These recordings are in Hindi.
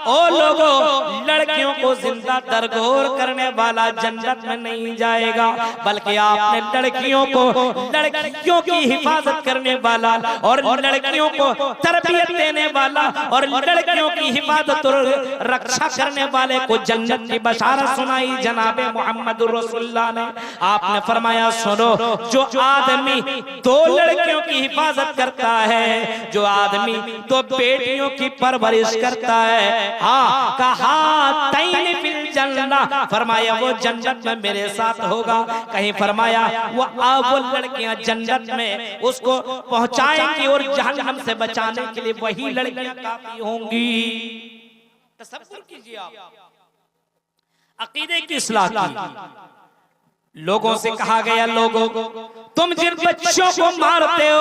ओ लोगों, लड़कियों को जिंदा दरगोर करने वाला जन्नत में नहीं जाएगा, बल्कि आपने लड़कियों की हिफाजत करने वाला और लड़कियों को तरबियत देने वाला और लड़कियों की हिफाजत और रक्षा करने वाले को जन्नत की बशारत सुनाई जनाबे मोहम्मद रसूलुल्लाह ने। आपने फरमाया सुनो, जो आदमी दो लड़कियों की हिफाजत करता है, जो आदमी दो बेटियों की परवरिश करता है, हाँ कहा तैन फिल जन्नह, फरमाया वो जन्नत में मेरे साथ होगा। कहीं फरमाया वो लड़कियां जन्नत में उसको पहुंचाएंगी और जहन्नम से बचाने के लिए वही लड़कियां काफी होंगी। तसव्वुर कीजिए आप अकीदे की इस्लाह की। लोगों से कहा गया, लोगों तुम जिन बच्चों को मारते हो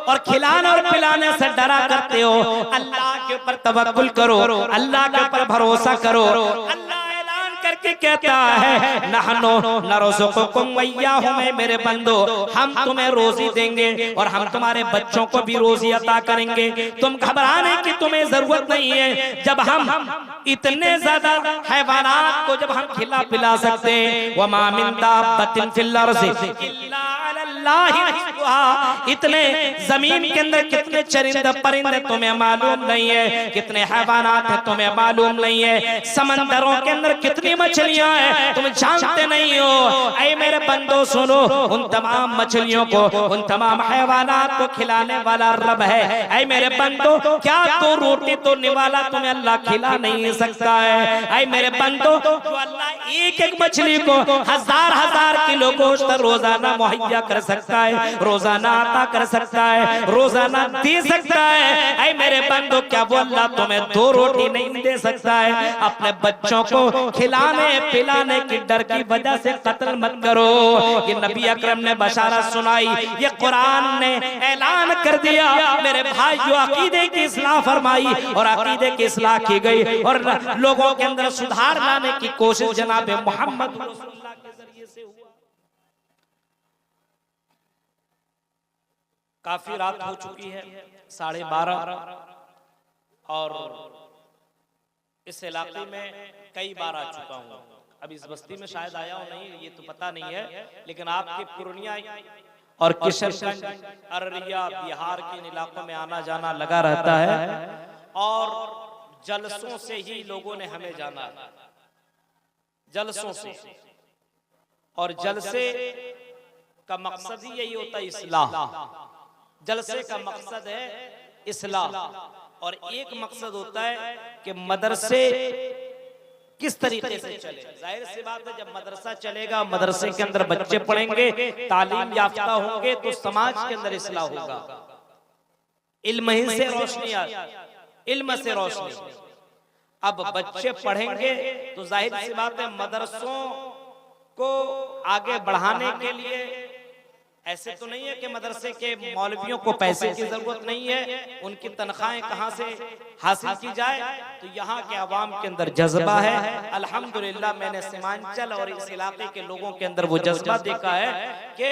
और खिलाने और पिलाने से डरा करते हो, अल्लाह के ऊपर तवक्कुल करो, अल्लाह के ऊपर भरोसा करो। अल्लाह ऐलान करके कहता है, नहनु नरज़ुकुकुम व इय्याहुम, मेरे बंदो हम तुम्हें रोजी देंगे और हम तुम्हारे बच्चों को भी रोजी अता करेंगे। तुम घबराने की तुम्हें जरूरत नहीं है। जब हम इतने ज्यादा हैवानात को जब हम खिला पिला सकते हैं, वमा मिन दाब्बतिन फिल अर्ज़ि इल्ला अलल्लाहि रिज़्क़ुहा, इतने जमीन के अंदर कितने चरिंदे परिंदे तुम्हें मालूम नहीं है, कितने हैवानात हैं तुम्हें मालूम नहीं है, समंदरों के अंदर कितनी मछलियां हैं तुम जानते नहीं हो। ऐ मेरे बंदो सुनो, उन तमाम मछलियों को, उन तमाम हैवानात को खिलाने वाला रब है। ऐ मेरे बंदो, क्या तो रोटी तो निवाला तुम्हें अल्लाह खिला नहीं सकता है? ऐ मेरे बंदो, जो अल्लाह एक एक मछली को हजार हजार किलो गोश्त रोजाना मुहैया कर सकता है, रोजाना अता कर सकता है, रोजाना दे सकता है, ऐ मेरे बंदो क्या वो अल्लाह तुम्हें दो रोटी नहीं दे सकता है? अपने बच्चों को खिलाने पिलाने की डर की वजह से कत्ल मत करो। ये नबी अकरम ने बशारत सुनाई, ये कुरान ने ऐलान कर दिया। मेरे भाई, जो अकीदे की इस्लाह फरमाई और अकीदे की इस्लाह की गई और लोगों के अंदर सुधार लाने की कोशिश जनाब मोहम्मद रसूलुल्लाह के जरिए से हुआ। काफी रात हो चुकी है, 12:30, और इस इलाके में कई बार आ चुका हूँ। अब इस बस्ती में शायद आया हूँ नहीं, ये तो पता नहीं है, लेकिन आपके पूर्णिया और किशनगंज, अररिया, बिहार के इन इलाकों में आना जाना लगा रहता है और जलसों से ही लोगों ने हमें जाना है, जलसों से। और जलसे का मकसद ही यही होता है, इस्लाह। जलसे का मकसद है इस्लाह, और एक मकसद होता है कि मदरसे किस तरीके से चले। जाहिर सी बात है, जब मदरसा चलेगा, मदरसे के अंदर बच्चे पढ़ेंगे, तालीम याफ्ता होंगे, तो समाज के अंदर इस्लाह होगा। इल्म ही से रोशनी, इल्म से रोशनी। अब बच्चे पढ़ेंगे तो जाहिर सी बात है, मदरसों को आगे बढ़ाने के लिए ऐसे तो नहीं है कि मदरसे के मौलवियों को पैसे की जरूरत नहीं है, उनकी तनख्वाहें कहाँ से हासिल की जाए, तो यहाँ के अवाम के अंदर जज्बा है। अल्हम्दुलिल्लाह, मैंने सीमांचल और इस इलाके के लोगों के अंदर वो जज्बा देखा है कि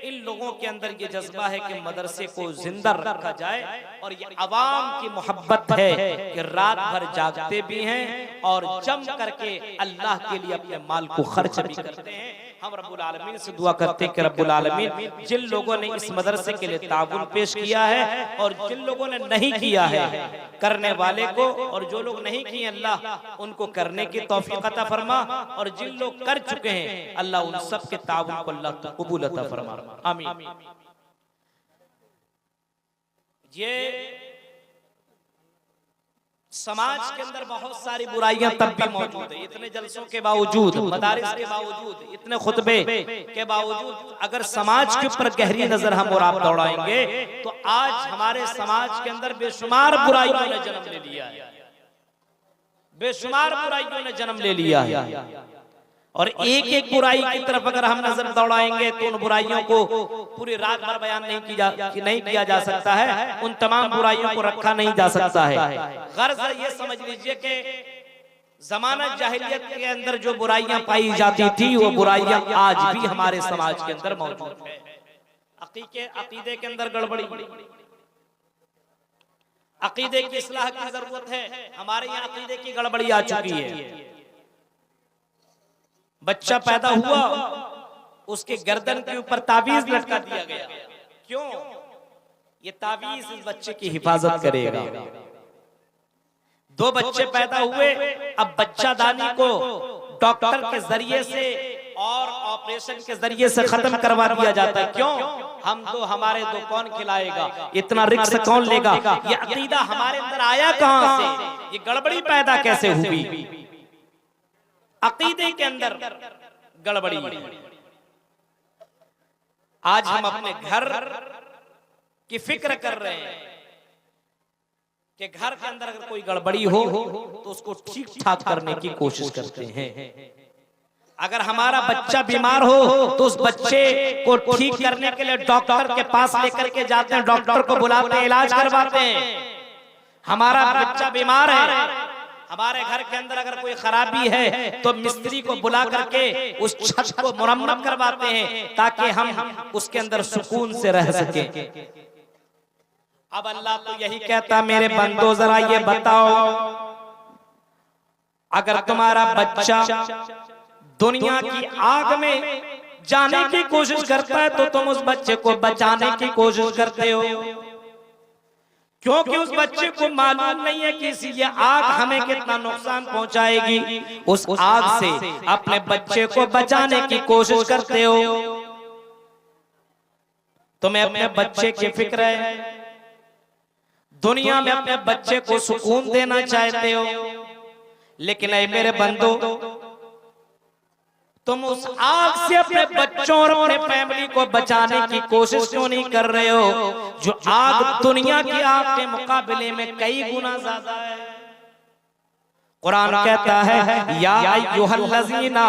इन लोगों के अंदर ये जज्बा है कि मदरसे को जिंदा रखा जाए, और ये अवाम की मोहब्बत है कि रात भर जागते भी हैं और जम करके अल्लाह के लिए अपने माल को खर्च भी करते हैं। हम रब्बुल आलमीन से दुआ करते हैं कि रब्बुल आलमीन जिन लोगों ने इस मदरसे के लिए ताउन पेश किया है और जिन लोगों ने नहीं किया है, करने वाले को, और जो लोग नहीं किए अल्लाह उनको करने की तौफीक अता फरमा, और जिन लोग कर चुके हैं अल्लाह उन सब के ताउन को अल्लाह कबूल अता फरमा। आमीन। ये समाज के अंदर बहुत सारी बुराइयां तब भी मौजूद है, इतने जलसों के बावजूद, मदारिस के बावजूद, इतने खुतबे के बावजूद, अगर समाज के ऊपर गहरी नजर हम और आप दौड़ाएंगे तो आज हमारे समाज के अंदर बेशुमार बुराइयों ने जन्म ले लिया है, बेशुमार बुराइयों ने जन्म ले लिया है। और एक एक बुराई की तरफ अगर हम नजर दौड़ाएंगे तो उन बुराइयों को पूरी रात भर बयान नहीं किया जा सकता है, उन तमाम बुराइयों को रखा नहीं जा सकता है। गर्ज ये समझ लीजिए कि जमाना जाहिलियत के अंदर जो बुराइयां पाई जाती थी, वो बुराइयां आज भी हमारे समाज के अंदर मौजूद है। अकीदे के अंदर गड़बड़ी, अकीदे की इस्लाह की जरूरत है। हमारे यहाँ अकीदे की गड़बड़ी आ चुकी है। बच्चा पैदा हुआ, उसके गर्दन के ऊपर ताबीज लटका दिया गया। क्यों? ये ताबीज इस बच्चे की हिफाजत करेगा। 2 बच्चे पैदा हुए, अब बच्चादानी को डॉक्टर के जरिए से और ऑपरेशन के जरिए से खत्म करवा दिया जाता है। क्यों? हम दो हमारे दो कौन खिलाएगा, इतना रिस्क कौन लेगा? ये अकीदा हमारे अंदर आया कहां से? ये गड़बड़ी पैदा कैसे हुई? अकीदे के अंदर गड़बड़ी। आज हम अपने घर की फिक्र कर रहे हैं कि घर के अंदर अगर कोई गड़बड़ी हो तो उसको ठीक ठाक करने की कोशिश करते हैं। अगर हमारा बच्चा बीमार हो तो उस बच्चे को ठीक करने के लिए डॉक्टर के पास लेकर के जाते हैं, डॉक्टर को बुलाते हैं, इलाज करवाते हैं। हमारा बच्चा बीमार है, हमारे घर के अंदर अगर कोई खराबी है तो मिस्त्री को बुला करके उस छत को मुरम्मत करवाते हैं ताकि हम उसके अंदर सुकून से रह सकें। अब अल्लाह तो यही कहता, मेरे बंदो जरा ये बताओ, अगर तुम्हारा बच्चा दुनिया की आग में जाने की कोशिश करता है तो तुम उस बच्चे को बचाने की कोशिश करते हो, क्योंकि उस बच्चे को मालूम नहीं है कि ये आग हमें कितना नुकसान पहुंचाएगी। उस आग से अपने बच्चे को बचाने की कोशिश करते हो। तुम्हें अपने बच्चे की फिक्र है, दुनिया में अपने बच्चे को सुकून देना चाहते हो, लेकिन ऐ मेरे बंदो, तुम उस आग से अपने बच्चों और अपने फैमिली को बचाने की कोशिश क्यों नहीं कर रहे हो, जो आग दुनिया की आग के मुकाबले में कई गुना ज्यादा है। कुरान कहता है, या अय्युहल्लज़ीना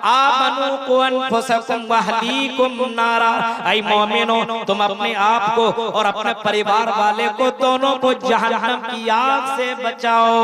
आमनू कु अनफुसकुम व अहलीकुम नारा, ऐ मोमिनो तुम अपने आप को और अपने परिवार वाले को दोनों को जहन्नम की आग से बचाओ,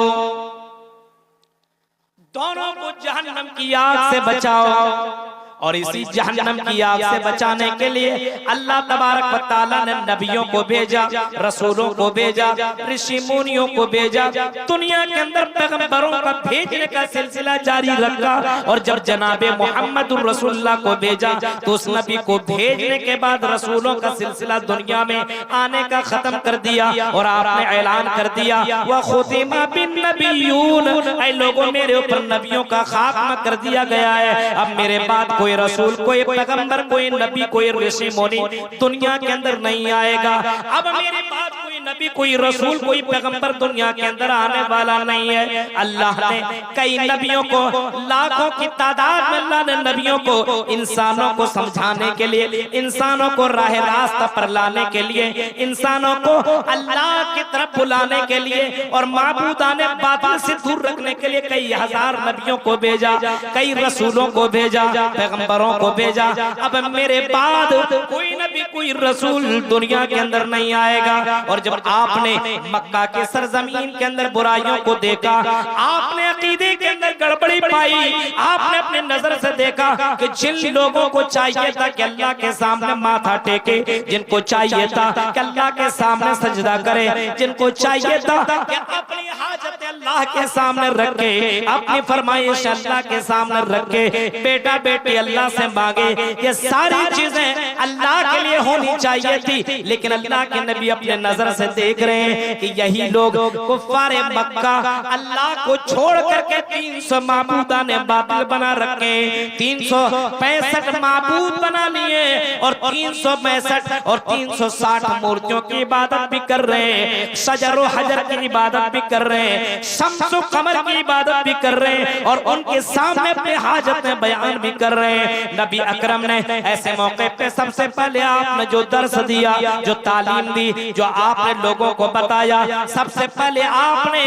दोनों को जहन्नम की आग से बचाओ। और इसी जहन्नम की आग से बचाने के लिए अल्लाह तबारक व तआला ने नबियों को भेजा, रसूलों को भेजा, ऋषि मुनियों को भेजा, दुनिया के अंदर पैगंबरों का भेजने का सिलसिला जारी रखा। और जब जनाबे मुहम्मदुर रसूलुल्लाह को भेजा तो उस नबी को भेजने के बाद रसूलों का सिलसिला दुनिया में आने का खत्म कर दिया और आपने ऐलान कर दिया, व खुतिमा बिन नबियून, ऐ लोगों मेरे ऊपर नबियों का खात्मा कर दिया गया है। अब मेरे बाद कोई रसूल, कोई पैगंबर, कोई नबी, कोई ऋषि मुनि दुनिया के अंदर नहीं आएगा। अब मेरे बाद कोई नबी, कोई रसूल, कोई पैगंबर दुनिया के अंदर आने वाला नहीं है। अल्लाह ने कई नबियों को, लाखों की तादाद में अल्लाह ने नबियों को इंसानों को समझाने के लिए, इंसानों को राह रास्ता पर लाने के लिए, इंसानों को अल्लाह की तरफ बुलाने के लिए और माबूदाने बातिल से दूर रखने के लिए कई हजार नबियों को भेजा, कई रसूलों को भेजा, पैगंबरों को भेजा। अब मेरे बाद कोई नबी, कोई रसूल दुनिया के अंदर नहीं आएगा। और जब आपने मक्का के सरजमीन के अंदर बुराइयों को देखा, आपने अकीदे के अंदर गड़बड़ी पाई, आपने अपने नजर से देखा कि जिन लोगों को चाहिए था कि अल्लाह के सामने माथा टेके, जिनको चाहिए था कि अल्लाह के सामने सजदा करे, जिनको चाहिए था कि अपनी हाजत अल्लाह के सामने रखे, अपनी फरमाइश अल्लाह के सामने रखे, बेटा बेटी अल्लाह से मांगे, ये सारी चीजें अल्लाह के लिए होनी चाहिए थी। लेकिन अल्लाह के नबी अपने नजर से देख रहे हैं कि यही लोग कुफ्फारे मक्का अल्लाह को छोड़ करके 300 माबूदाने बातिल बना रखे, 365 माबूद बना लिए और 365 और 360 मूर्तियों की इबादत भी कर रहे हैं, शजर व हजर की इबादत भी कर रहे हैं, शम्स व कमर की इबादत भी कर रहे हैं और उनके सामने अपने हाजतें बयान भी कर रहे हैं। नबी अकरम ने ऐसे मौके पे सबसे पहले आपने जो दर्स दिया, जो तालीम दी, जो आपने लोगों को बताया, सबसे पहले आपने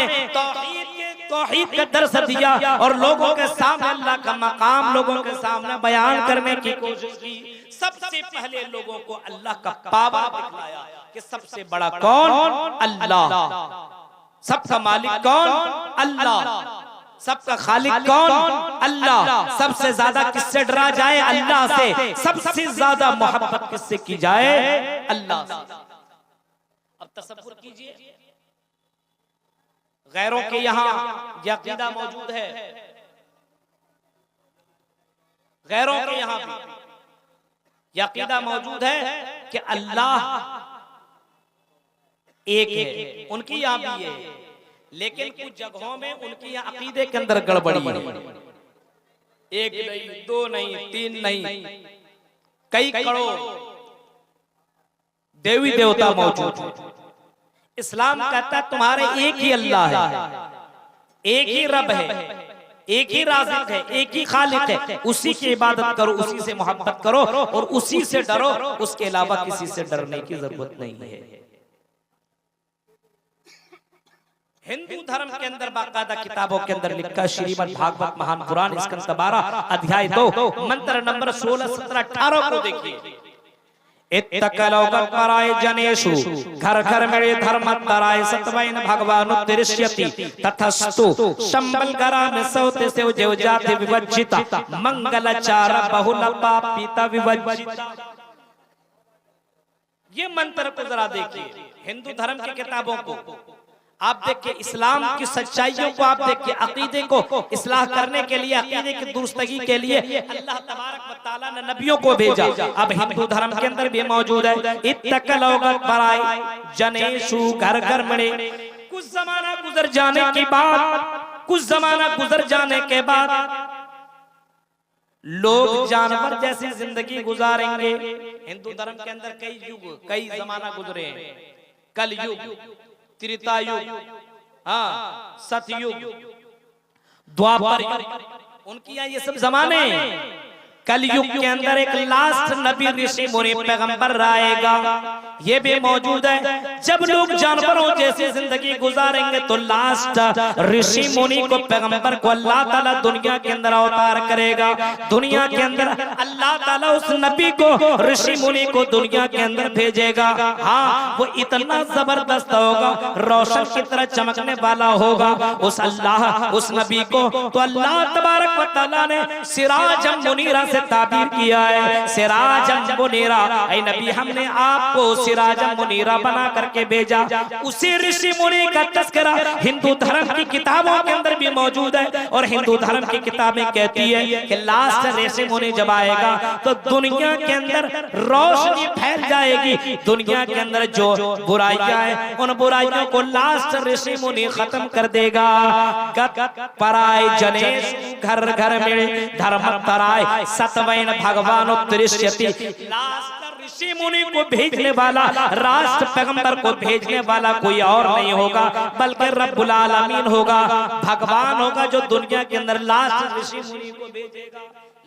तौहीद का दर्स दिया और लोगों के सामने अल्लाह का मकाम लोगों के सामने बयान करने की कोशिश की। सबसे पहले लोगों को अल्लाह का पावर दिखलाया कि सबसे बड़ा कौन? अल्लाह। सबका मालिक कौन? अल्लाह। सबका खालिक कौन? अल्लाह। सबसे ज्यादा किससे डरा जाए? अल्लाह से। सबसे ज्यादा मोहब्बत किससे की जाए? अल्लाह से। अब तसव्वुर कीजिए, गैरों के यहाँ यह अकीदा मौजूद है, गैरों के यहाँ भी यह अकीदा मौजूद है कि अल्लाह एक है, उनकी यहाँ भी है। लेकिन कुछ जगहों में उनकी यहाँ अकीदे के अंदर गड़बड़ी है। एक नहीं, दो नहीं, तीन नहीं, कई करोड़ देवी देवता मौजूद है। इस्लाम कहता है तुम्हारे एक ही अल्लाह है, एक ही रब है, एक ही राज़िक है, एक ही खालिक है। उसी की इबादत करो, उसी से मोहब्बत करो और उसी से डरो, उसके अलावा किसी से डरने की जरूरत नहीं है। हिंदू धर्म के अंदर बाकायदा किताबों के अंदर लिखा, श्रीमद् भागवत महान पुराण स्कंद 12 अध्याय 2 मंत्र नंबर 16, 17, 18 को देखिए। इत्तकलौकपराय जनेषु घर घर मेरे धर्मतराय सतवैन भगवान उत्तिष्यति तथस्तु शंबलगरा में सौते से जेव जाति विवज्जिता मंगलाचार बहुल पापिता विवज्जिता। ये मंत्र को जरा देखिए, हिंदू धर्म की किताबों को आप देखिए, इस्लाम की सच्चाइयों को आप देखिए, अकीदे को इस्लाह करने के लिए, अकीदे की दुरुस्तगी के लिए अल्लाह तबारक व तआला ने नबियों को भेजा। अब हिंदू धर्म के अंदर भी मौजूद है। इत्तकलौकपराय जनेषु घर घर मरे। कुछ जमाना गुजर जाने के बाद, कुछ जमाना गुजर जाने के बाद लोग जानवर जैसी जिंदगी गुजारेंगे। हिंदू धर्म के अंदर कई युग, कई जमाना गुजरे हैं। कल युग, त्रेता युग, हाँ, सतयुग, द्वापर युग, उनकी यहाँ ये सब जमाने। कलयुग के अंदर एक लास्ट नबी ऋषि मुनि पैगंबर आएगा, ये भी मौजूद है। जब लोग जानवरों जैसी जिंदगी गुजारेंगे तो लास्ट ऋषि मुनि को, पैगंबर को अल्लाह ताला दुनिया के अंदर अवतार करेगा। दुनिया के अंदर अल्लाह ताला उस नबी को, ऋषि मुनि को दुनिया के अंदर भेजेगा। हाँ, वो इतना जबरदस्त होगा, रोशन की तरह चमकने वाला होगा। उस अल्लाह, उस नबी को तो अल्लाह तबारक व तआला ने सिराजम मुनीरा से ताबीर किया है। सिराजम मुनीरा, ऐ नबी हमने आपको सिराजम मुनीरा बना करके भेजा। उसी ऋषि मुनि का तस्करा हिंदू धर्म की किताबों के अंदर भी मौजूद है। और हिंदू धर्म की किताबें कहती है कि लास्ट ऋषि मुनि जब आएगा तो दुनिया के अंदर रोशनी फैल जाएगी। दुनिया के अंदर जो बुराइयां हैं, उन बुराइयों को लास्ट ऋषि मुनि खत्म कर देगा। पराय जनेश घर घर में धर्मतराय सतवैन भगवान उत्तिष्यति। लास्ट ऋषि मुनि को भेजने वाला, राष्ट्र पैगंबर को भेजने वाला कोई और नहीं होगा, बल्कि रब्बुल आलमीन होगा, भगवान होगा, जो दुनिया के अंदर लास्ट ऋषि मुनि को भेजेगा।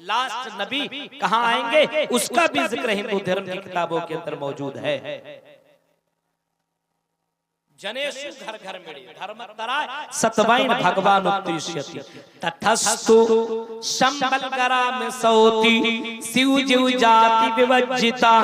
लास्ट नबी कहाँ आएंगे, उसका भी जिक्र हिंदू धर्म की किताबों के अंदर मौजूद है। जनेषु घर घर मेरे धर्मतराय सतवैन भगवान उत्तिष्यति तथस्तु शंबलगरा में सौती शिव जीव जाति विवज्जिता।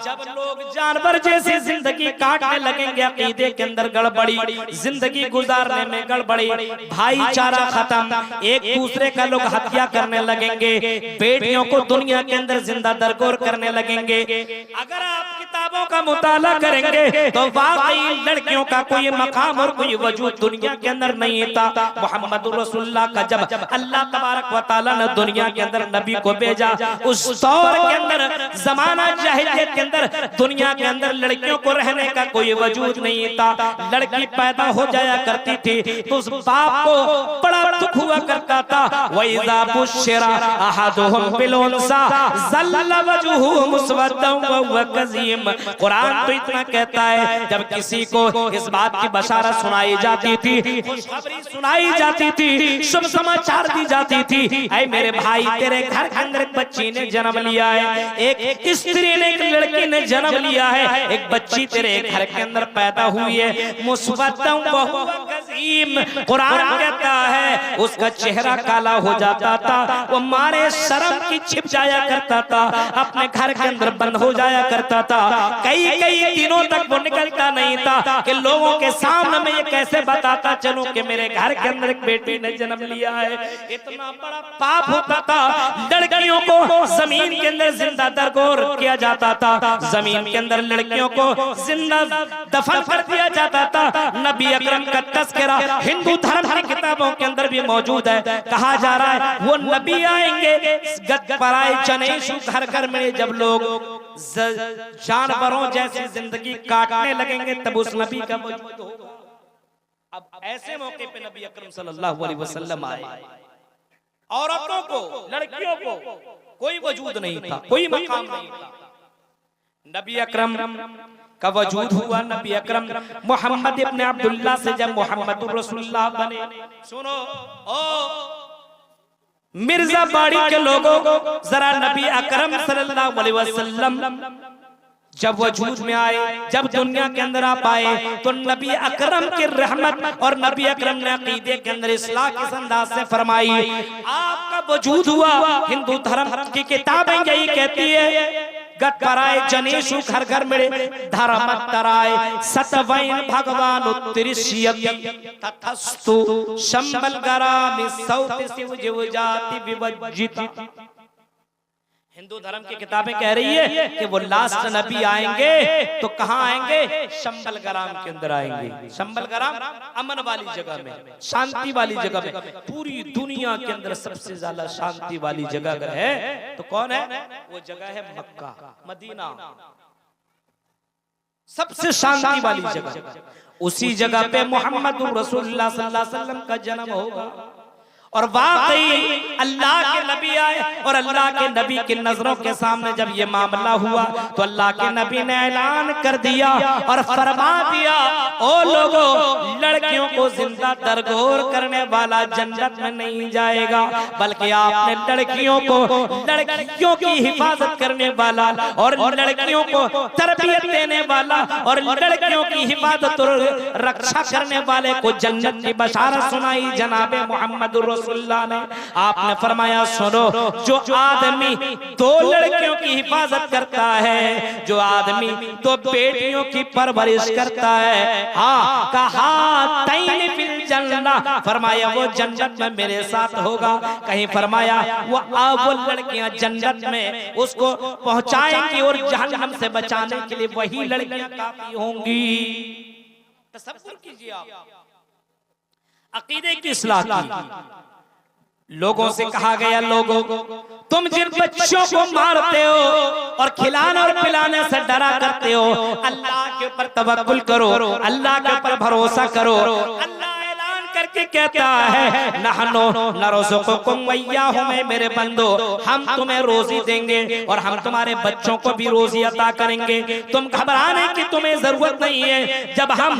जब लोग जानवर जैसी जिंदगी काटने लगेंगे, अकीदे के अंदर गड़बड़ी, जिंदगी गुजारने में गड़बड़ी, भाईचारा खत्म, एक दूसरे का लोग हत्या करने लगेंगे, बेटियों को दुनिया के अंदर जिंदा दरगोर करने लगेंगे। अगर आप किताबों का मुताला करेंगे तो वाकई लड़कियों का कोई मकाम और कोई वजूद दुनिया के अंदर नहीं था। मोहम्मद रसूलुल्लाह का जब अल्लाह तबारक व तआला ने दुनिया के अंदर नबी को भेजा, उस दौर के अंदर, जमाना जाहिलियत के अंदर, दुनिया के अंदर लड़कियों को रहने का कोई वजूद नहीं था। लड़की पैदा हो जाया करती थी तो उस बाप को बड़ा दुख हुआ करता था। वइज़ा बुश्शिरा अहदुहुम बिल उन्सा ज़ल्ला वजहुहु मुस्वद्दन व हुवा कज़ीम। कुरान तो इतना कहता है, जब किसी को इस बात की बशारत सुनाई जाती थी, खुशखबरी सुनाई जाती थी, शुभ समाचार दी जाती थी, ऐ मेरे भाई तेरे घर के अंदर एक बच्ची ने जन्म लिया है, एक स्त्री ने, एक लड़की ने जन्म लिया है, एक बच्ची तेरे घर के अंदर पैदा हुई है, मुस्वद्दन व हुवा कज़ीम। कुरान कहता है उसका चेहरा काला हो जाता था, वो मारे शर्म की छिप जाया करता था, अपने घर के अंदर बंद हो जाया करता था। कई कई दिनों तक वो निकलता नहीं था कि लोगों के सामने मैं ये कैसे बताता चलूं कि मेरे घर के अंदर एक बेटी ने जन्म लिया है। इतना बड़ा पाप होता था। लड़कियों को जमीन के अंदर जिंदा दरगोर किया जाता था, जमीन के अंदर लड़कियों को जिंदा दफन कर दिया जाता था। नबी अकरम का तस्करा हिंदू धर्म की किताबों के अंदर भी मौजूद है। कहा जा रहा है वो नबी आएंगे गद पराए जनेशु घर घर में, जब लोग जानवरों जैसी जिंदगी काटने लगेंगे तब उस नबी का वजूद होगा। अब ऐसे मौके पे नबी अकरम सल्लल्लाहु अलैहि वसल्लम आए। औरतों को, लड़कियों को कोई वजूद नहीं था, कोई मकाम नहीं था। नबी अकरम का वजूद हुआ। नबी अकरम मोहम्मद इब्न अब्दुल्लाह से जब मोहम्मद रसूलुल्लाह बने। सुनो ओ मिर्जा बाड़ी के लोगों, जरा नबी अकरम सल्लल्लाहु अलैहि वसल्लम जब वजूद में आए, जब दुनिया के अंदर आप आए, तो नबी अकरम की रहमत और नबी अकरम ने अकीदे के अंदर इस्लाह किस अंदाज से फरमाई। आपका वजूद हुआ। हिंदू धर्म की किताबें यही कहती है गत पराए जनेशु घर घर मेरे धर्म तराए सतवैन भगवान उत्तरिष्यति तथस्तु शंबल गरामि सौत शिव जीव जाति विवज्जित। हिंदू धर्म की किताबें कह रही है कि वो लास्ट नबी आएंगे तो कहाँ आएंगे? शंबल गराम के अंदर आएंगे। शंबल गराम अमन वाली जगह में, शांति वाली जगह में। पूरी दुनिया के अंदर सबसे ज्यादा शांति वाली जगह अगर है तो कौन है? वो जगह है मक्का, मदीना, सबसे शांति वाली जगह। उसी जगह पे मोहम्मद रसूलुल्लाह सल्लल्लाहु अलैहि वसल्लम का जन्म होगा। और वाकई अल्लाह के नबी आए और अल्लाह के नबी की नजरों के सामने जब ये मामला हुआ तो अल्लाह के नबी ने ऐलान कर दिया और फरमा दिया, ओ लोगों, लड़कियों को जिंदा दरगोर करने वाला जन्नत में नहीं जाएगा, बल्कि आपने लड़कियों की हिफाजत करने वाला और लड़कियों को तरबियत देने वाला और लड़कियों की हिफाजत और रक्षा करने वाले को जन्नत की बशारत सुनाई जनाबे मोहम्मद रसूलुल्लाह ने। आपने फरमाया, सुनो, जो आदमी दो लड़कियों की हिफाजत करता है, जो आदमी दो बेटियों की परवरिश करता है, हाँ, कहा तैन फिल जन्नह, फरमाया वो जन्नत में मेरे साथ होगा। कहीं फरमाया वो लड़कियां जन्नत में उसको पहुंचाएंगी और जहन्नम से बचाने के लिए वही लड़कियां काफी होंगी। तसव्वुर कीजिए आप अकीदे की इस्लाह की। लोगों से कहा गया, लोगों तुम जिन बच्चों को मारते हो और खिलाने और पिलाने से डरा करते हो, अल्लाह के ऊपर तवक्कुल करो, अल्लाह के ऊपर भरोसा करो। अल्लाह ऐलान करके कहता है, नहनो नरज़ुकुकुम वइय्याहुम, मेरे बंदो, हम तुम्हें रोजी देंगे और हम तुम्हारे बच्चों को भी रोजी अता करेंगे। तुम घबराने की तुम्हें जरूरत नहीं है। जब हम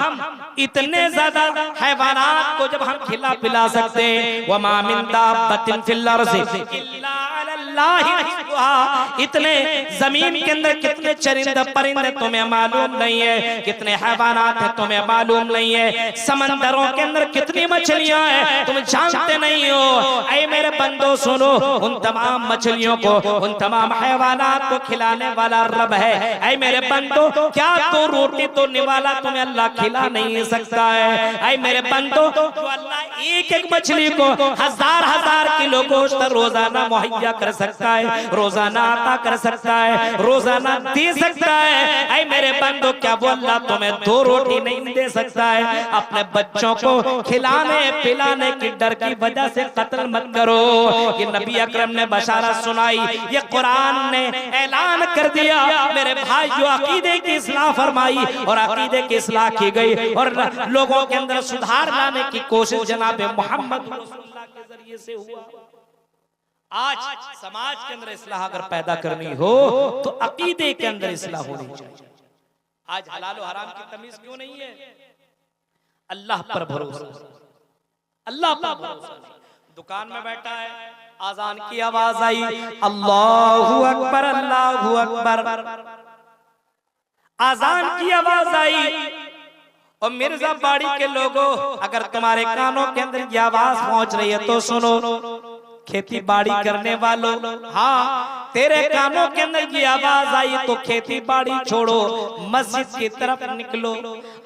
इतने ज्यादा हैवानात को जब हम खिला पिला सकते हैं, वमा मिन दाब्बतिन फिल अर्ज़ि इल्ला अलल्लाहि रिज़्क़ुहा, इतने जमीन के अंदर कितने चरिंदे परिंदे तुम्हें मालूम नहीं है, कितने हैवानात हैं तुम्हें मालूम नहीं है, समंदरों के अंदर कितनी मछलियां हैं तुम जानते नहीं हो। ऐ मेरे बंदो सुनो, उन तमाम मछलियों को, उन तमाम हैवानात को खिलाने वाला रब है। ऐ मेरे बंदो, क्या तो रोटी तो निवाला तुम्हें अल्लाह खिला नहीं सकता है? ऐ मेरे बंदो, जो अल्लाह एक एक मछली को हजार हजार किलो गोश्त रोजाना मुहैया कर सकता है, रोजाना अता कर सकता है, रोजाना दे सकता है, ऐ मेरे बंदो, क्या वो अल्लाह तुम्हें दो रोटी नहीं दे सकता है? अपने बच्चों को खिलाने पिलाने की डर की वजह से कत्ल मत करो। ये नबी अकरम ने बशारत सुनाई, ये कुरान ने ऐलान कर दिया। मेरे भाई, जो अकीदे की इस्लाह फरमाई और अकीदे की इस्लाह की गई और लोगों के अंदर सुधार लाने की कोशिश जनाबे मोहम्मद रसूलुल्लाह के जरिए से हुआ। आज समाज के अंदर इस्लाह अगर पैदा करनी हो तो अकीदे के अंदर इस्लाह होनी चाहिए। आज हलाल और हराम की तमीज क्यों नहीं है? अल्लाह पर भरोसा, अल्लाह पर भरोसा। दुकान में बैठा है, आजान की आवाज आई, अल्लाहु अकबर, अल्लाहु अकबर, आजान की आवाज आई और मिर्जा बाड़ी के लोगों, अगर तुम्हारे कानों के अंदर ये आवाज पहुंच रही है तो सुनो, खेती बाड़ी करने वालों, हाँ तेरे कानों के अंदर की आवाज आई तो खेती बाड़ी छोड़ो, मस्जिद की तरफ निकलो।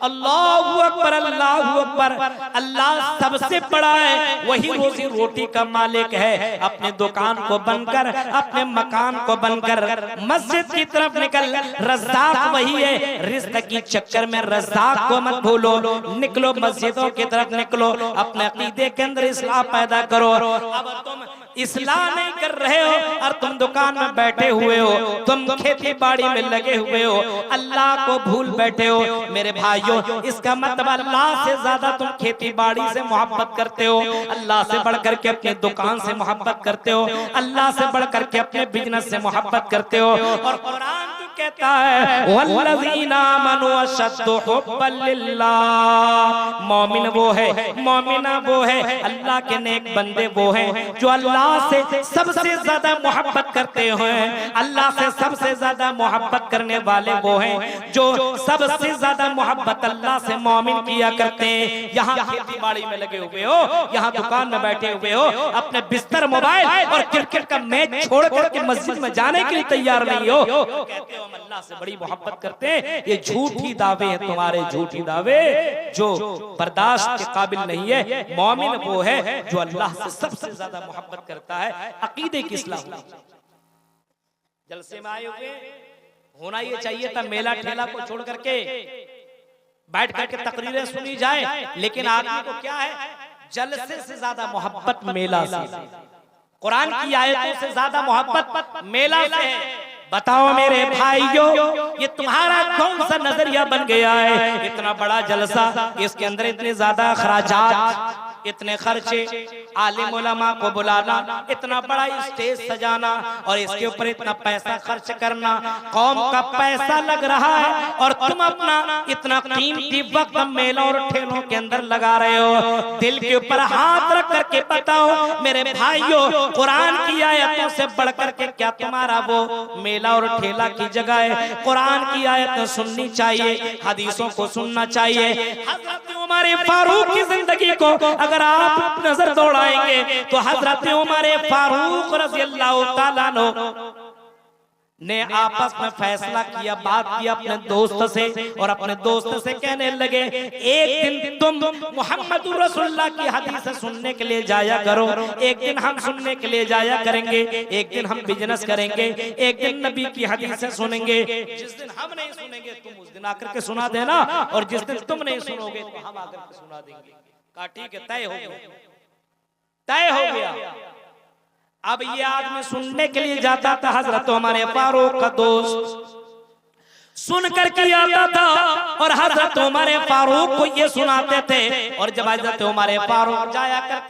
अल्लाहू अकबर, अल्लाहू अकबर। अल्लाह सबसे बड़ा है, वही रोजी रोटी का मालिक है। अपने दुकान को बनकर, अपने मकान को बनकर मस्जिद की तरफ निकल, रज़्ज़ाक़ वही है। रिज़्क़ की चक्कर में रज़्ज़ाक़ को मत भूलो, निकलो मस्जिदों की तरफ निकलो, अपने अकीदे के अंदर इस्लाह पैदा करो। अब तुम इस्लाह नहीं कर रहे हो और तुम दुकान में बैठे हुए हो, तुम खेती बाड़ी में लगे हुए हो, अल्लाह को भूल बैठे हो। मेरे भाइयों, इसका मतलब अल्लाह से ज्यादा तुम खेती बाड़ी से मोहब्बत करते हो, अल्लाह से बढ़कर के अपने दुकान से मोहब्बत करते हो, अल्लाह से बढ़कर के अपने बिजनेस से मोहब्बत करते हो। और कुरान तो कहता है वल्लज़ीना आमनू अशद्दु हुब्बन लिल्लाह, मोमिन वो है, मोमिना वो है, अल्लाह के नेक बंदे वो हैं जो अल्लाह से सबसे ज्यादा मोहब्बत करते हैं। अल्लाह से सबसे ज्यादा मोहब्बत करने वाले वो हैं जो सबसे ज्यादा मोहब्बत अल्लाह से मोमिन किया करते हैं। यहाँ खेती बाड़ी में लगे हुए हो, यहाँ दुकान में बैठे हुए हो, अपने बिस्तर, मोबाइल और क्रिकेट का मैच छोड़ करके मस्जिद में जाने के लिए तैयार नहीं हो, कहते हो हम अल्लाह से बड़ी मोहब्बत करते हैं। ये झूठी दावे हैं तुम्हारे, झूठी दावे जो बर्दाश्त के काबिल नहीं है। मोमिन वो है जो अल्लाह से सबसे ज्यादा मोहब्बत करता है। अकीदे की इस्लाह जलसे में आए हुए होना ये चाहिए था, मेला ठेला को छोड़ करके बैठ करके तकरीरें सुनी जाए, लेकिन आदमी को क्या है, जलसे से ज्यादा मोहब्बत मेला से, कुरान की आयतों से ज्यादा मोहब्बत मेला से है। बताओ मेरे भाइयों, ये तुम्हारा कौन सा नजरिया बन गया है? इतना बड़ा जलसा, इसके अंदर इतने ज्यादा खर्चात, इतने खर्चे, आलिम उलमा को बुलाना, इतना बड़ा स्टेज सजाना और इसके ऊपर इतना पैसा खर्च करना, कौम का पैसा लग रहा है और तुम अपना इतना कीमती वक्त मेलों और ठेलों के अंदर लगा रहे हो। दिल के ऊपर हाथ रख करके बताओ मेरे भाइयों, कुरान की आयतों से बढ़कर के क्या तुम्हारा वो मेला और ठेला की जगह है? कुरान की आयतें सुननी चाहिए, हदीसों को सुनना चाहिए। हज़रत उमर फारूक की जिंदगी को अगर आप नजर दौड़ाएंगे तो हज़रत उमर फारूक रज़ियल्लाहु ताला अन्हु ने आपस में फैसला किया, बात किया अपने दोस्त से और अपने दोस्त से कहने लगे एक दिन तुम मोहम्मद रसूलुल्लाह की हदीस सुनने के लिए जाया करो, एक दिन हम सुनने के लिए जाया करेंगे, एक दिन हम बिजनेस करेंगे, एक दिन नबी की हदीस सुनेंगे। जिस दिन हम नहीं सुनेंगे तुम उस दिन आकर के सुना देना, और जिस दिन तुम नहीं सुनोगे तो हम आकर के सुना देंगे। कहा ठीक है, तय हो गया, तय हो गया। अब ये आदमी सुनने के लिए जाता था, हजरत हमारे फारूक का दोस्त सुन करके आता था और हजरत हमारे फारूक को ये सुनाते थे। और जब हजरत हमारे फारूक जाया करते